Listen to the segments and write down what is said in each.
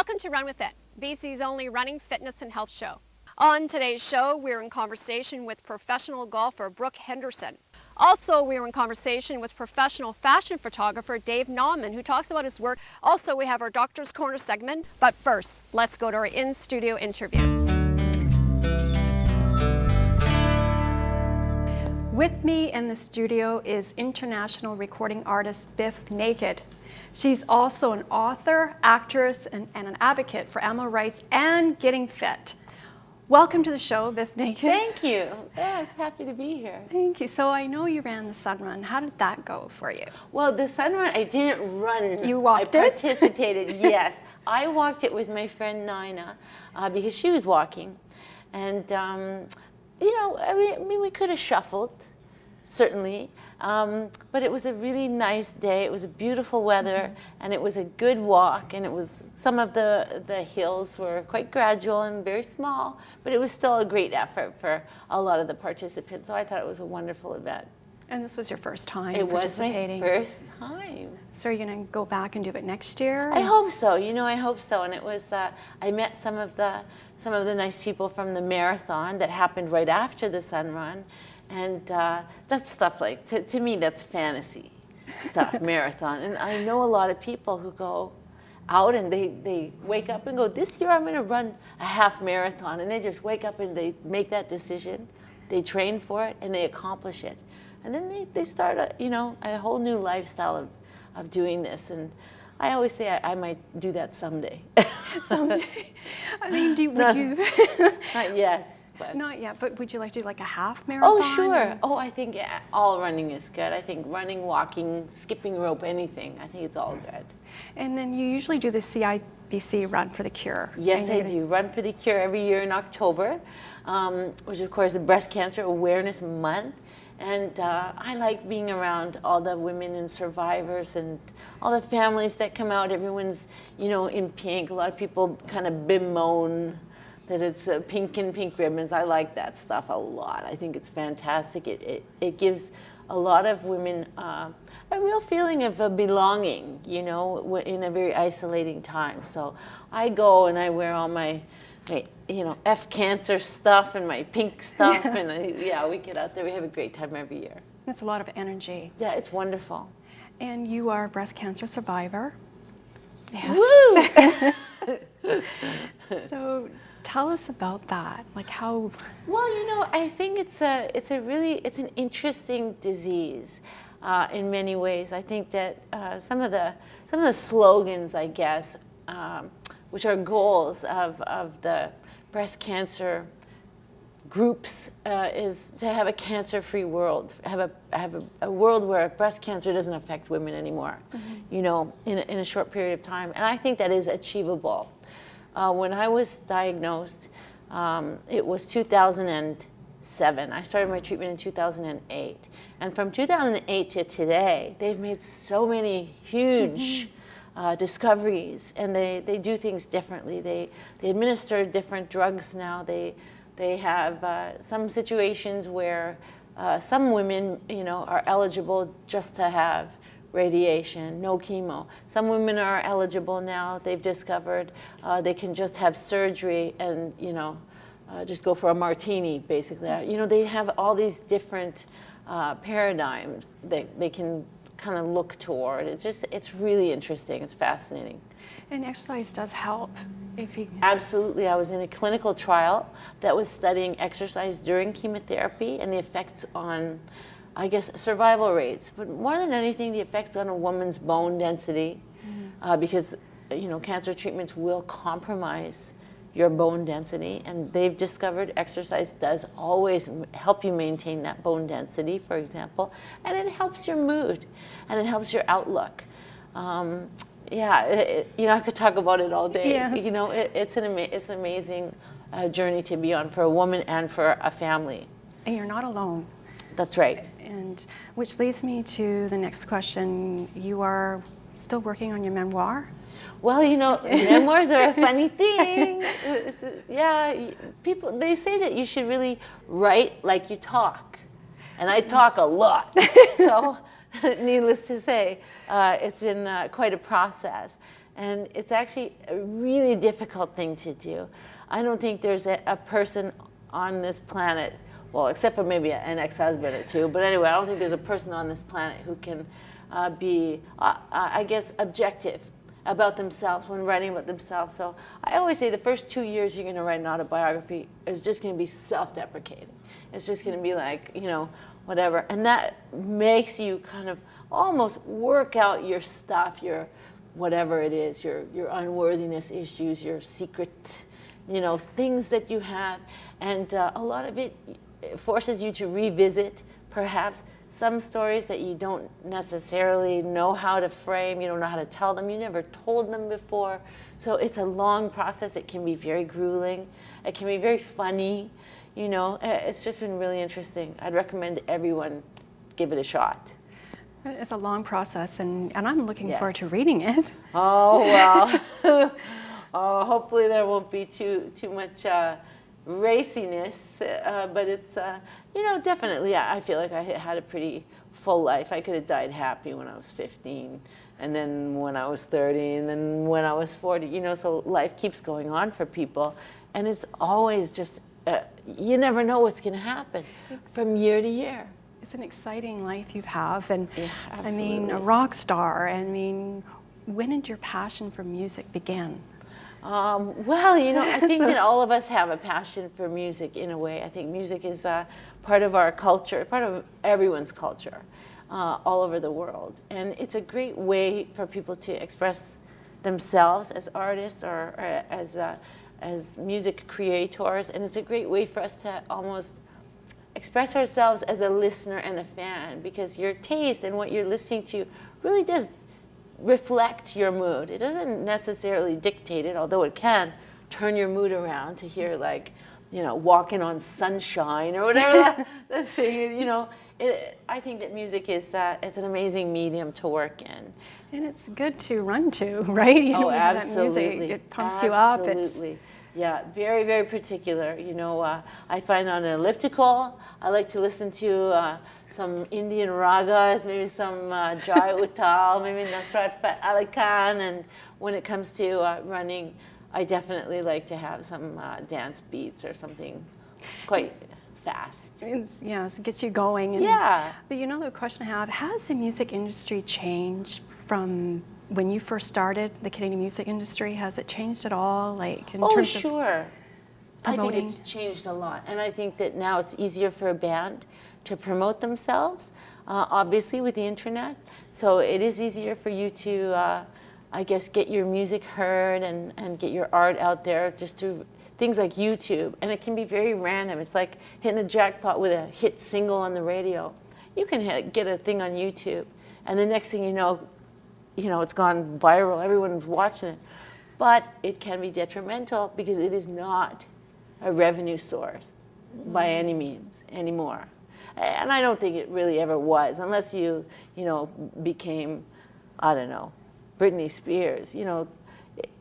Welcome to Run With It, BC's only running, fitness, and health show. On today's show, we're in conversation with professional golfer Brooke Henderson. Also, we're in conversation with professional fashion photographer Dave Nauman, who talks about his work. Also, we have our Doctor's Corner segment. But first, let's go to our in-studio interview. With me in the studio is international recording artist Biff Naked. She's also an author, actress, and an advocate for animal rights and getting fit. Welcome to the show, Biff Naked. Thank you. Yeah, I'm happy to be here. Thank you. So I know you ran the Sun Run. How did that go for you? Well, the Sun Run, I didn't run. You walked I it? participated, yes. I walked it with my friend Nina because she was walking. And, you know, I mean, we could have shuffled, certainly. But it was a really nice day. It was a beautiful weather, and it was a good walk, and it was some of the hills were quite gradual and very small, but it was still a great effort for a lot of the participants. So I thought it was a wonderful event. And this was your first time participating? It was my first time. So are you going to go back and do it next year? I hope so. You know, I hope so. And it was I met some of the nice people from the marathon that happened right after the Sun Run. And that's stuff like, to me, that's fantasy stuff, marathon. And I know a lot of people who go out and they wake up and go, this year I'm going to run a half marathon. And they just wake up and they make that decision. They train for it and they accomplish it. And then they start a whole new lifestyle of doing this. And I always say I might do that someday. Someday? I mean, would you? Not yet. But. Not yet, but would you like to do like a half marathon? Oh, sure. Oh, I think all running is good. I think running, walking, skipping rope, anything. I think it's all good. And then you usually do the Cibc Run for the Cure. Yes, I do. Run for the Cure every year in October, which of course is Breast Cancer Awareness Month. And I like being around all the women and survivors and all the families that come out. Everyone's, in pink. A lot of people kind of bemoan that it's pink and pink ribbons. I like that stuff a lot. I think it's fantastic. It gives a lot of women a real feeling of belonging, in a very isolating time. So I go and I wear all my F cancer stuff and my pink stuff, and we get out there. We have a great time every year. That's a lot of energy. Yeah, it's wonderful. And you are a breast cancer survivor. Yes. Woo! So tell us about that. Like how? Well, I think it's an interesting disease in many ways. I think that some of the slogans, I guess, which are goals of the breast cancer groups, is to have a cancer-free world, have a world where breast cancer doesn't affect women anymore, in a short period of time. And I think that is achievable. When I was diagnosed, it was 2007. I started my treatment in 2008. And from 2008 to today, they've made so many huge discoveries, and they do things differently. They administer different drugs now. They have some situations where some women, are eligible just to have radiation, no chemo. Some women are eligible now. They've discovered they can just have surgery and, just go for a martini, basically. They have all these different paradigms that they can kind of look toward. It's really interesting. It's fascinating. And exercise does help. Absolutely. I was in a clinical trial that was studying exercise during chemotherapy and the effects on, I guess, survival rates, but more than anything, the effects on a woman's bone density, because, cancer treatments will compromise your bone density, and they've discovered exercise does always help you maintain that bone density, for example, and it helps your mood, and it helps your outlook. I could talk about it all day. Yes. It's an amazing journey to be on for a woman and for a family. And you're not alone. That's right. And which leads me to the next question. You are still working on your memoir? Well, memoirs are a funny thing. People, they say that you should really write like you talk. And I talk a lot. So needless to say, it's been quite a process. And it's actually a really difficult thing to do. I don't think there's a person on this planet, well, except for maybe an ex-husband or two, but anyway, I don't think there's a person on this planet who can be, I guess, objective about themselves when writing about themselves. So I always say the first 2 years you're going to write an autobiography is just going to be self-deprecating. It's just going to be like, whatever. And that makes you kind of almost work out your stuff, your whatever it is, your unworthiness issues, your secret, things that you have. And a lot of it forces you to revisit, perhaps, some stories that you don't necessarily know how to frame, you don't know how to tell them, you never told them before. So it's a long process. It can be very grueling. It can be very funny. It's just been really interesting. I'd recommend everyone give it a shot. It's a long process, and I'm looking Yes. forward to reading it. Oh, well. Hopefully there won't be too much raciness, but it's, definitely I feel like I had a pretty full life. I could have died happy when I was 15, and then when I was 30, and then when I was 40, so life keeps going on for people, and it's always just, you never know what's going to happen from year to year. It's an exciting life you have, and Yeah, I mean, a rock star. I mean, when did your passion for music begin? Well, I think that all of us have a passion for music in a way. I think music is part of our culture, part of everyone's culture all over the world. And it's a great way for people to express themselves as artists or as music creators. And it's a great way for us to almost express ourselves as a listener and a fan, because your taste and what you're listening to really does reflect your mood. It doesn't necessarily dictate it, although it can turn your mood around to hear, like, Walking on Sunshine or whatever the thing is. I think that music is it's an amazing medium to work in. And it's good to run to, right? Oh, that absolutely. music, it pumps you up. Absolutely. Yeah, very, very particular. I find on an elliptical, I like to listen to some Indian ragas, maybe some Jai Uttal, maybe Nusrat Fateh Ali Khan. And when it comes to running, I definitely like to have some dance beats or something quite fast. It gets you going. And, Yeah. But the question I have, has the music industry changed from when you first started, the Canadian music industry? Has it changed at all? Like in terms of sure. I promoting? think it's changed a lot. And I think that now it's easier for a band to promote themselves, obviously with the internet. So it is easier for you to, I guess, get your music heard and get your art out there just through things like YouTube. And it can be very random. It's like hitting the jackpot with a hit single on the radio. You can get a thing on YouTube, and the next thing you know, it's gone viral. Everyone's watching it. But it can be detrimental because it is not a revenue source by any means anymore. And I don't think it really ever was, unless you became, I don't know, Britney Spears.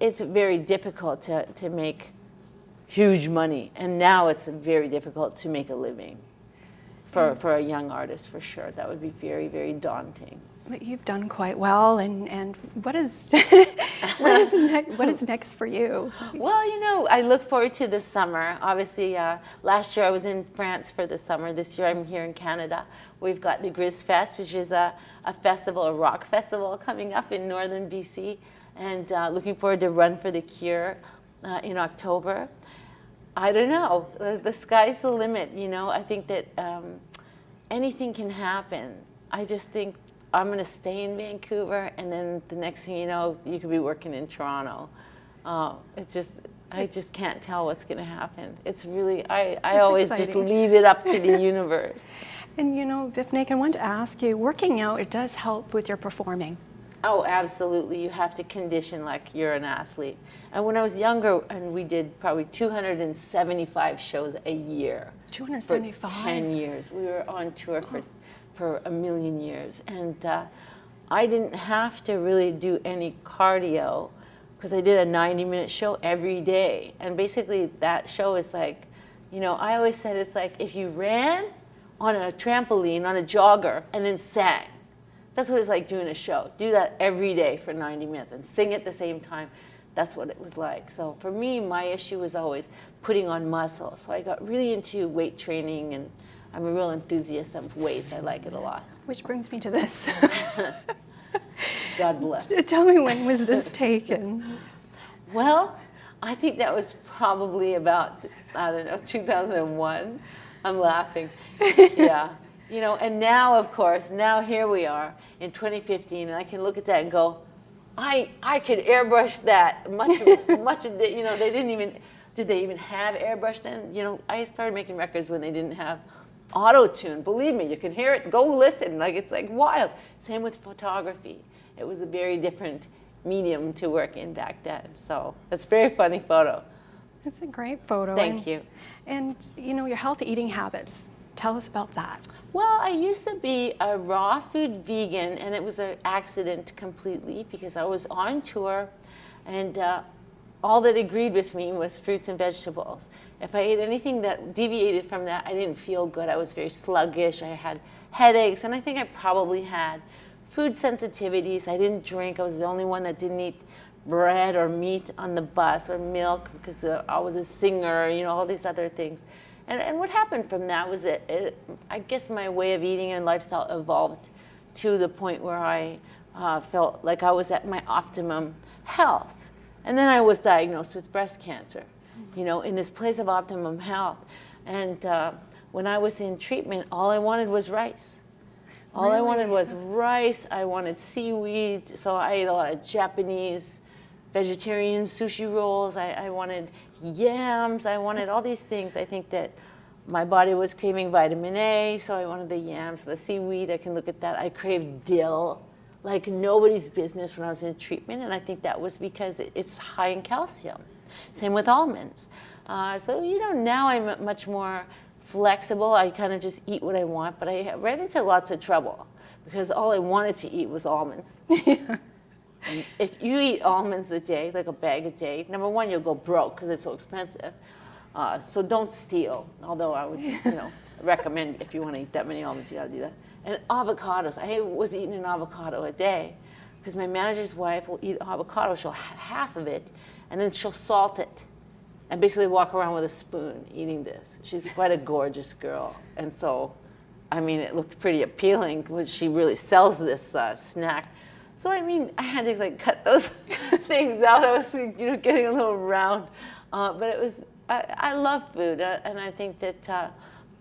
It's very difficult to make huge money. And now it's very difficult to make a living for a young artist, for sure. That would be very, very daunting. But you've done quite well, and what is what is next for you? Well, I look forward to this summer. Obviously, last year I was in France for the summer. This year I'm here in Canada. We've got the Grizz Fest, which is a festival, a rock festival coming up in northern BC, and looking forward to Run for the Cure in October. I don't know. The sky's the limit. I think that anything can happen. I just think I'm going to stay in Vancouver, and then the next thing you know, you could be working in Toronto. I just can't tell what's going to happen. It's really, I always exciting. just leave it up to the universe. And Vivek, I wanted to ask you, working out, it does help with your performing. Oh, absolutely. You have to condition like you're an athlete. And when I was younger, and we did probably 275 shows a year. 275? For 10 years. We were on tour for a million years. And I didn't have to really do any cardio because I did a 90-minute show every day. And basically that show is like, I always said it's like if you ran on a trampoline, on a jogger, and then sang. That's what it's like doing a show. Do that every day for 90 minutes and sing at the same time. That's what it was like. So for me, my issue was always putting on muscle. So I got really into weight training, and I'm a real enthusiast of weights. I like it a lot. Which brings me to this. God bless. Tell me, when was this taken? Well, I think that was probably about, I don't know, 2001. I'm laughing. Yeah. You know, and now, of course, now here we are in 2015, and I can look at that and go, I could airbrush that much, you know, they didn't even, did they even have airbrush then? You know, I started making records when they didn't have auto-tune. Believe me, you can hear it, go listen, like it's like wild. Same with photography. It was a very different medium to work in back then. So it's a very funny photo. It's a great photo. Thank you. And you know, your healthy eating habits. Tell us about that. Well, I used to be a raw food vegan, and it was an accident completely because I was on tour, and all that agreed with me was fruits and vegetables. If I ate anything that deviated from that, I didn't feel good. I was very sluggish. I had headaches, and I think I probably had food sensitivities. I didn't drink. I was the only one that didn't eat bread or meat on the bus or milk because I was a singer, you know, all these other things. And what happened from that was I guess my way of eating and lifestyle evolved to the point where I felt like I was at my optimum health. And then I was diagnosed with breast cancer, you know, in this place of optimum health. And when I was in treatment, all I wanted was rice. All I wanted was rice. I wanted seaweed. So I ate a lot of Japanese, vegetarian sushi rolls. I wanted yams. I wanted all these things. I think that my body was craving vitamin A, so I wanted the yams, the seaweed. I can look at that. I craved dill like nobody's business when I was in treatment, and I think that was because it's high in calcium. Same with almonds. So, you know, now I'm much more flexible. I kind of just eat what I want, but I ran into lots of trouble because all I wanted to eat was almonds. If you eat almonds a day, like a bag a day, number one, you'll go broke because it's so expensive. So don't steal, although I would, you know, recommend if you want to eat that many almonds, you got to do that. And avocados. I was eating an avocado a day because my manager's wife will eat avocado. She'll have half of it, and then she'll salt it and basically walk around with a spoon eating this. She's quite a gorgeous girl. And so, I mean, it looked pretty appealing when she really sells this snack. So, I mean, I had to like cut those things out. I was, you know, getting a little round. But it was, I love food. And I think that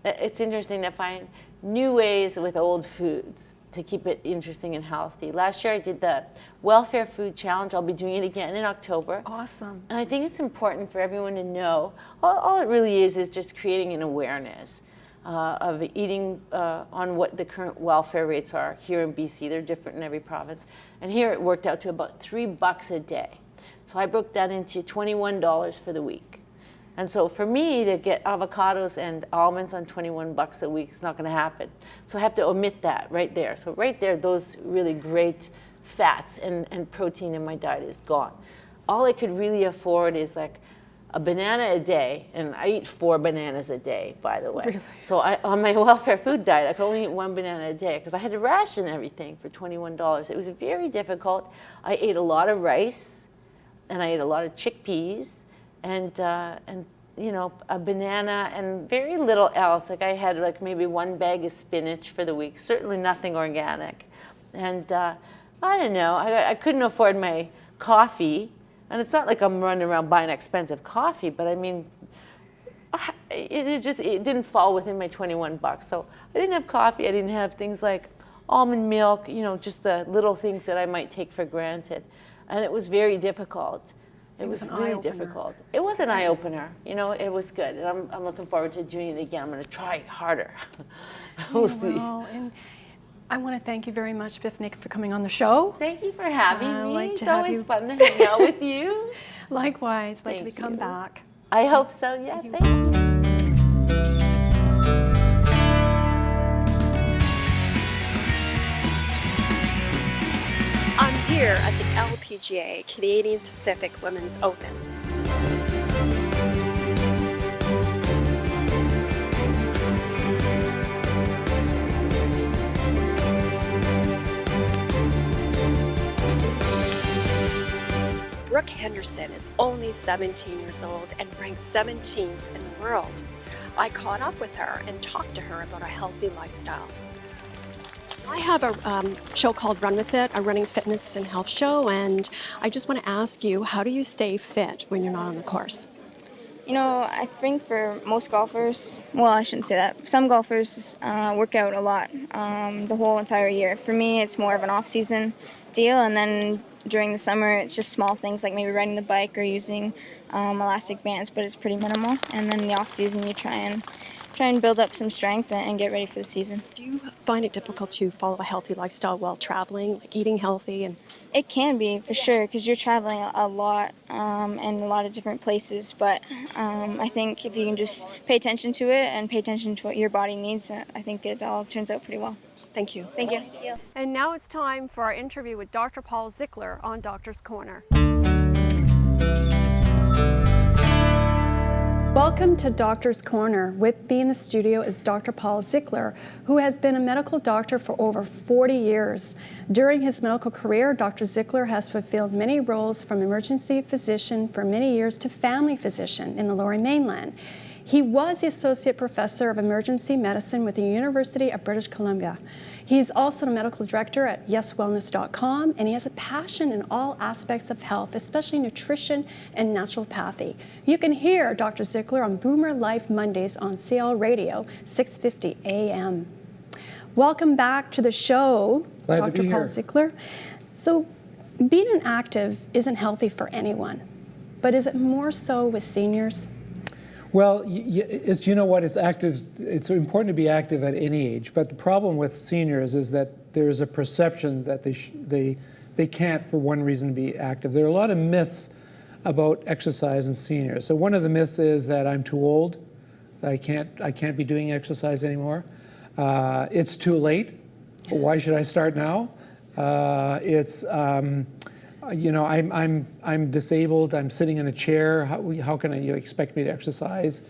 it's interesting to find new ways with old foods to keep it interesting and healthy. Last year I did the Welfare Food Challenge. I'll be doing it again in October. Awesome. And I think it's important for everyone to know, all it really is just creating an awareness of eating on what the current welfare rates are here in BC. They're different in every province. And here it worked out to about $3 a day. So I broke that into $21 for the week. And so for me to get avocados and almonds on $21 a week is not going to happen. So I have to omit that right there. So right there, those really great fats and protein in my diet is gone. All I could really afford is like a banana a day, and I eat 4 bananas a day, by the way. Really? So on my welfare food diet, I could only eat 1 banana a day because I had to ration everything for $21. It was very difficult. I ate a lot of rice, and I ate a lot of chickpeas, and you know, a banana and very little else. Like I had like maybe 1 bag of spinach for the week, certainly nothing organic. And I don't know, I couldn't afford my coffee. And it's not like I'm running around buying expensive coffee, but I mean, it didn't fall within my $21. So I didn't have coffee, I didn't have things like almond milk, you know, just the little things that I might take for granted. And it was very difficult. It was really difficult. It was an eye-opener. You know, it was good. And I'm looking forward to doing it again. I'm going to try harder. We'll see. Well, and I want to thank you very much, Bifnik, for coming on the show. Thank you for having me. like It's to have always you- fun to hang out with you. Likewise, like Thank to come you. back. I hope so. Yeah, thank you. I'm here at the LPGA, Canadian Pacific Women's Open. Brooke Henderson is only 17 years old and ranked 17th in the world. I caught up with her and talked to her about a healthy lifestyle. I have a show called Run With It, a running fitness and health show, and I just want to ask you, how do you stay fit when you're not on the course? You know, I think for most golfers, well, I shouldn't say that. Some golfers work out a lot the whole entire year. For me, it's more of an off-season deal, and then during the summer, it's just small things like maybe riding the bike or using elastic bands, but it's pretty minimal. And then in the off-season, you try and build up some strength and get ready for the season. Do you find it difficult to follow a healthy lifestyle while traveling, like eating healthy? And It can be, for sure, because you're traveling a lot and a lot of different places. But I think if you can just pay attention to it and pay attention to what your body needs, I think it all turns out pretty well. thank you. Thank you. And now it's time for our interview with Dr. Paul Ziggler on Doctor's Corner. Welcome to Doctor's Corner. With me in the studio is Dr. Paul Ziggler, who has been a medical doctor for over 40 years. During his medical career, Dr. Ziggler has fulfilled many roles from emergency physician for many years to family physician in the Lower Mainland. He was the Associate Professor of Emergency Medicine with the University of British Columbia. He is also the medical director at yeswellness.com, and he has a passion in all aspects of health, especially nutrition and naturopathy. You can hear Dr. Ziggler on Boomer Life Mondays on CL Radio, 650 AM. Welcome back to the show, Glad Dr. to be Paul here. Ziggler. So, being an active isn't healthy for anyone, but is it more so with seniors? Well, you know what? It's active. It's important to be active at any age. But the problem with seniors is that there is a perception that they can't, for one reason, be active. There are a lot of myths about exercise in seniors. So one of the myths is that I'm too old, that I can't be doing exercise anymore. It's too late. Why should I start now? You know, I'm disabled. I'm sitting in a chair. How can you expect me to exercise?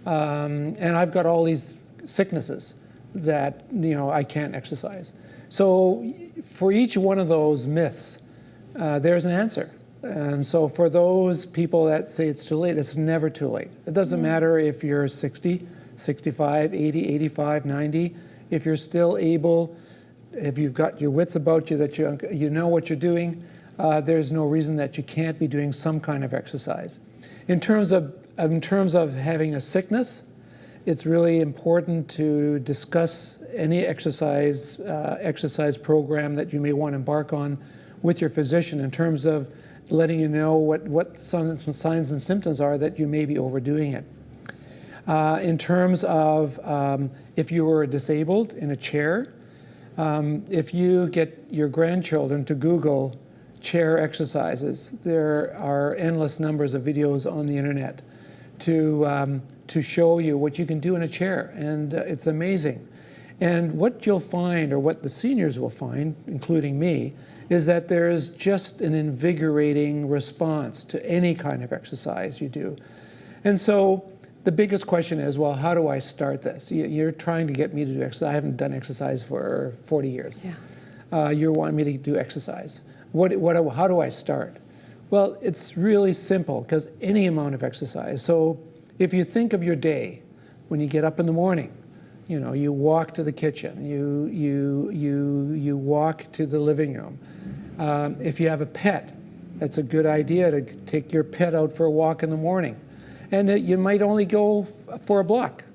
And I've got all these sicknesses that I can't exercise. So for each one of those myths, there's an answer. And so for those people that say it's too late, it's never too late. It doesn't matter if you're 60, 65, 80, 85, 90. If you're still able, if you've got your wits about you, that you know what you're doing, there's no reason that you can't be doing some kind of exercise. In terms of having a sickness, it's really important to discuss any exercise program that you may want to embark on with your physician in terms of letting you know what some signs and symptoms are that you may be overdoing it. In terms of if you were disabled in a chair, if you get your grandchildren to Google chair exercises, there are endless numbers of videos on the internet to show you what you can do in a chair, and it's amazing. And what you'll find, or what the seniors will find, including me, is that there is just an invigorating response to any kind of exercise you do. And so the biggest question is, well, how do I start this? You're trying to get me to do exercise. I haven't done exercise for 40 years. Yeah. You're wanting me to do exercise. How do I start? Well, it's really simple, because any amount of exercise. So if you think of your day, when you get up in the morning, you walk to the kitchen, you walk to the living room. If you have a pet, that's a good idea to take your pet out for a walk in the morning. And you might only go for a block,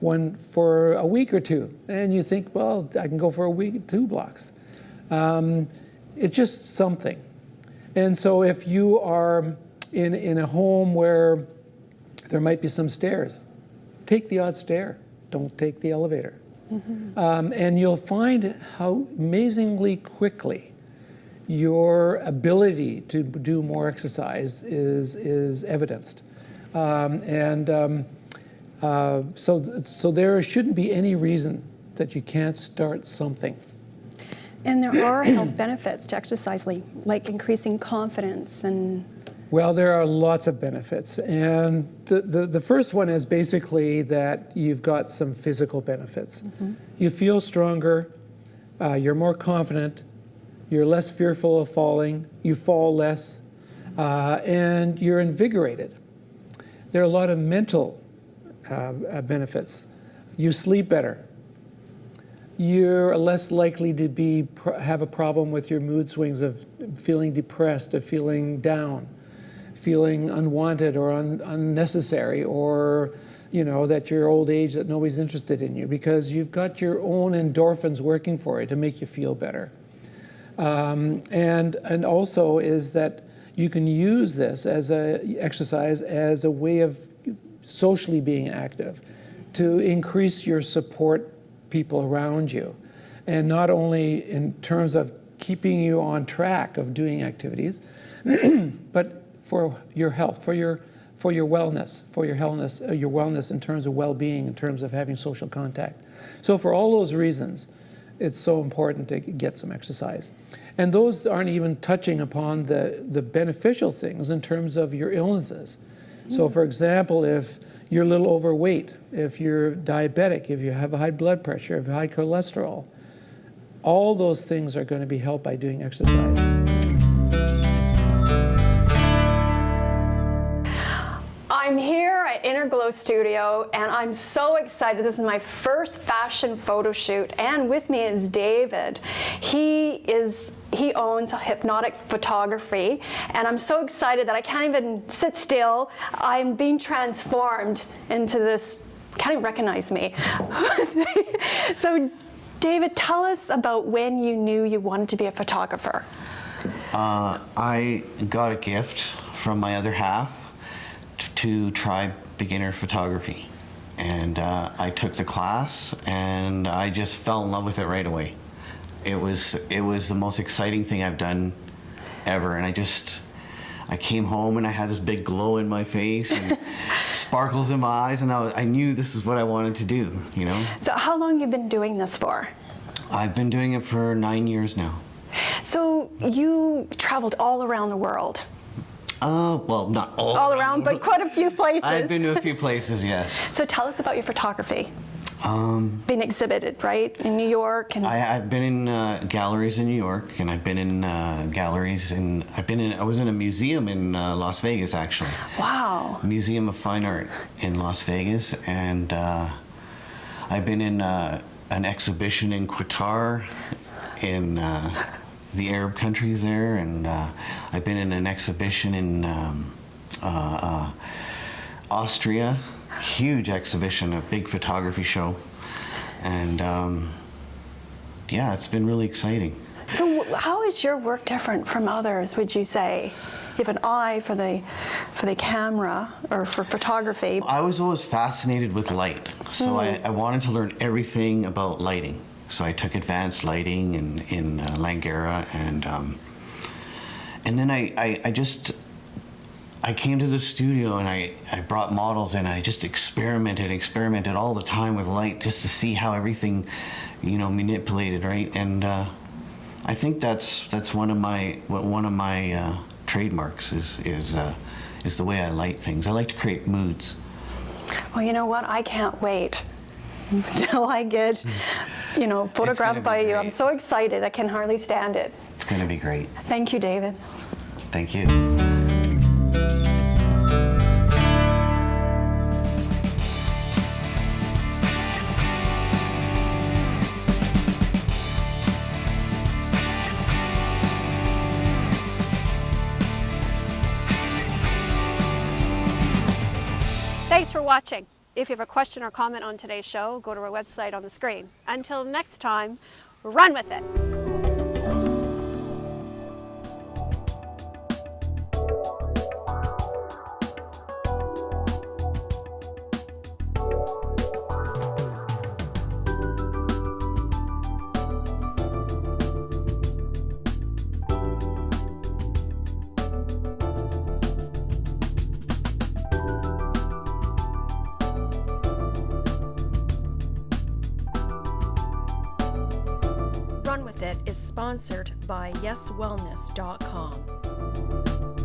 one for a week or two. And you think, well, I can go for a week, 2 blocks. It's just something. And so if you are in a home where there might be some stairs, take the odd stair. Don't take the elevator. Mm-hmm. And you'll find how amazingly quickly your ability to do more exercise is evidenced. So there shouldn't be any reason that you can't start something. And there are health benefits to exercise, like increasing confidence and... Well, there are lots of benefits. And the first one is basically that you've got some physical benefits. Mm-hmm. You feel stronger, you're more confident, you're less fearful of falling, you fall less. and you're invigorated. There are a lot of mental benefits. You sleep better. You're less likely to have a problem with your mood swings of feeling depressed, of feeling down, feeling unwanted or unnecessary, or that you're old age, that nobody's interested in you, because you've got your own endorphins working for you to make you feel better. And also is that you can use this as exercise as a way of socially being active, to increase your support people around you, and not only in terms of keeping you on track of doing activities, but for your health, for your wellness in terms of well-being, in terms of having social contact. So for all those reasons, it's so important to get some exercise. And those aren't even touching upon the beneficial things in terms of your illnesses. So for example, if you're a little overweight, if you're diabetic, if you have high blood pressure, if you have high cholesterol, all those things are going to be helped by doing exercise. I'm here at Innerglow Studio, and I'm so excited. This is my first fashion photo shoot, and with me is David. He owns Hypnotic Photography, and I'm so excited that I can't even sit still. I'm being transformed into this, can't even recognize me. So David, tell us about when you knew you wanted to be a photographer. I got a gift from my other half to try beginner photography, and I took the class, and I just fell in love with it right away. It was the most exciting thing I've done ever, and I came home and I had this big glow in my face and sparkles in my eyes, and I knew this is what I wanted to do, So how long have you been doing this for? I've been doing it for 9 years now. So you traveled all around the world. Well, not all around, but quite a few places. I've been to a few places, yes. So tell us about your photography. Been exhibited, right, in New York? And I've been in galleries in New York, and I've been in galleries I was in a museum in Las Vegas, actually. Wow. Museum of Fine Art in Las Vegas, and I've been in an exhibition in Qatar, in the Arab countries there, and I've been in an exhibition in Austria. Huge exhibition, a big photography show, and yeah, it's been really exciting. So how is your work different from others, would you say? You have an eye for the camera, or for photography. I was always fascinated with light, so I wanted to learn everything about lighting. So I took advanced lighting in Langara, and then I came to the studio, and I brought models in, and I just experimented all the time with light, just to see how everything, manipulated, right? And I think that's one of my trademarks is the way I light things. I like to create moods. Well, you know what? I can't wait until I get, photographed by you. I'm so excited. I can hardly stand it. It's going to be great. Thank you, David. Thank you. Thanks for watching. If you have a question or comment on today's show, go to our website on the screen. Until next time, run with it. Run With It is sponsored by YesWellness.com.